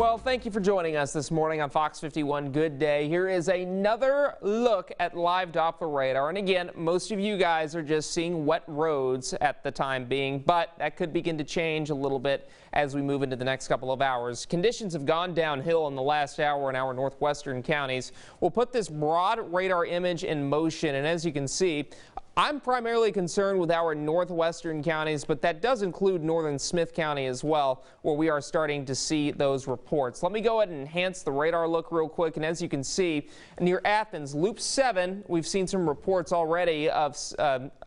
Well, thank you for joining us this morning on Fox 51 Good Day. Here is another look at live Doppler radar. And again, most of you guys are just seeing wet roads at the time being, but that could begin to change a little bit as we move into the next couple of hours. Conditions have gone downhill in the last hour in our northwestern counties. We'll put this broad radar image in motion, and as you can see, I'm primarily concerned with our northwestern counties, but that does include northern Smith County as well, where we are starting to see those reports. Let me go ahead and enhance the radar look real quick. And as you can see, near Athens, Loop 7, we've seen some reports already of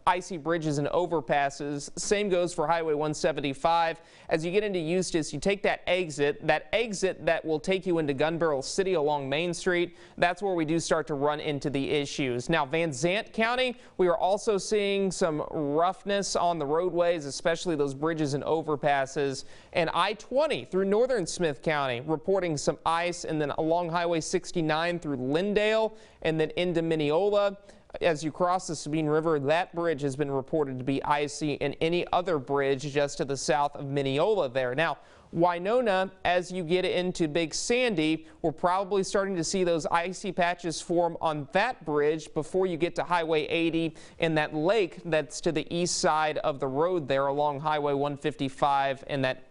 icy bridges and overpasses. Same goes for Highway 175. As you get into Eustis, you take that exit that will take you into Gun Barrel City along Main Street. That's where we do start to run into the issues. Now, Van Zant County, we are also seeing some roughness on the roadways, especially those bridges and overpasses. And I-20 through northern Smith County reporting some ice, and then along Highway 69 through Lindale and then into Mineola. As you cross the Sabine River, that bridge has been reported to be icy, and any other bridge just to the south of Mineola there. Now, Winona, as you get into Big Sandy, we're probably starting to see those icy patches form on that bridge before you get to Highway 80 and that lake that's to the east side of the road there along Highway 155 and that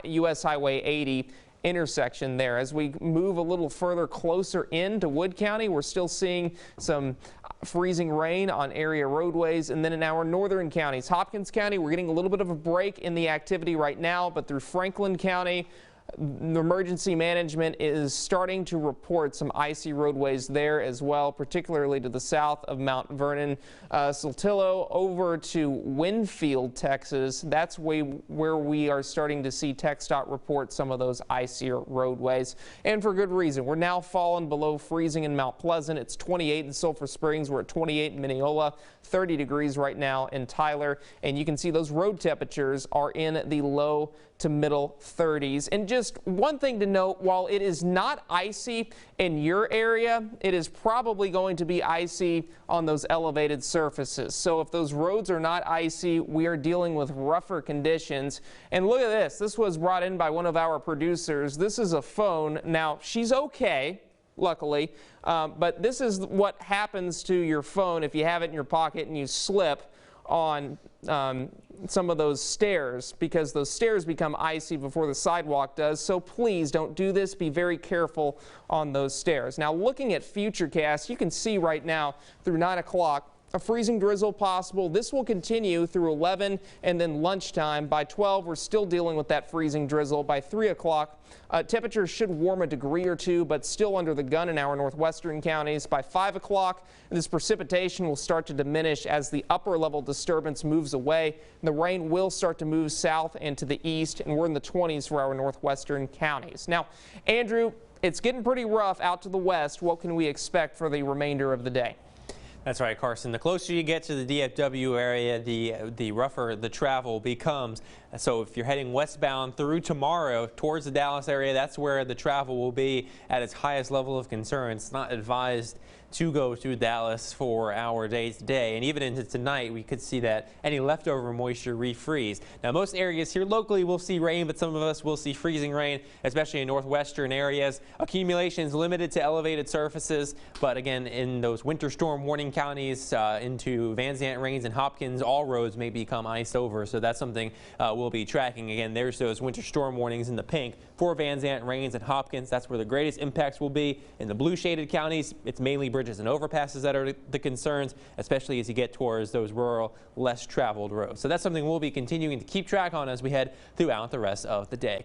U.S. Highway 80 intersection there. As we move a little further closer into Wood County, we're still seeing some freezing rain on area roadways. And then in our northern counties, Hopkins County, we're getting a little bit of a break in the activity right now, but through Franklin County, the emergency management is starting to report some icy roadways there as well, particularly to the south of Mount Vernon. Saltillo over to Winfield, Texas. That's where we are starting to see TxDOT report some of those icier roadways. And for good reason. We're now falling below freezing in Mount Pleasant. It's 28 in Sulphur Springs. We're at 28 in Mineola, 30 degrees right now in Tyler. And you can see those road temperatures are in the low to middle 30s. And just one thing to note, while it is not icy in your area, it is probably going to be icy on those elevated surfaces. So if those roads are not icy, we are dealing with rougher conditions. And look at this. This was brought in by one of our producers. This is a phone. Now, she's okay, luckily, but this is what happens to your phone if you have it in your pocket and you slip on some of those stairs, because those stairs become icy before the sidewalk does. So please don't do this. Be very careful on those stairs. Now, looking at Futurecast, you can see right now through 9 o'clock a freezing drizzle possible. This will continue through 11 and then lunchtime. By 12, we're still dealing with that freezing drizzle. By 3 o'clock, temperatures should warm a degree or two, but still under the gun in our northwestern counties. By 5 o'clock, this precipitation will start to diminish as the upper level disturbance moves away. The rain will start to move south and to the east, and we're in the 20s for our northwestern counties. Now, Andrew, it's getting pretty rough out to the west. What can we expect for the remainder of the day? That's right, Carson. The closer you get to the DFW area, the rougher the travel becomes. So if you're heading westbound through tomorrow towards the Dallas area, that's where the travel will be at its highest level of concern. It's not advised to go to Dallas for our days today, and even into tonight we could see that any leftover moisture refreeze. Now, most areas here locally will see rain, but some of us will see freezing rain, especially in northwestern areas. Accumulation is limited to elevated surfaces, but again, in those winter storm warning counties into Van Zant, Rains, and Hopkins, all roads may become iced over, so that's something we'll be tracking. Again, there's those winter storm warnings in the pink for Van Zant, Rains, and Hopkins. That's where the greatest impacts will be. In the blue shaded counties, it's mainly bridges and overpasses that are the concerns, especially as you get towards those rural, less traveled roads. So that's something we'll be continuing to keep track on as we head throughout the rest of the day.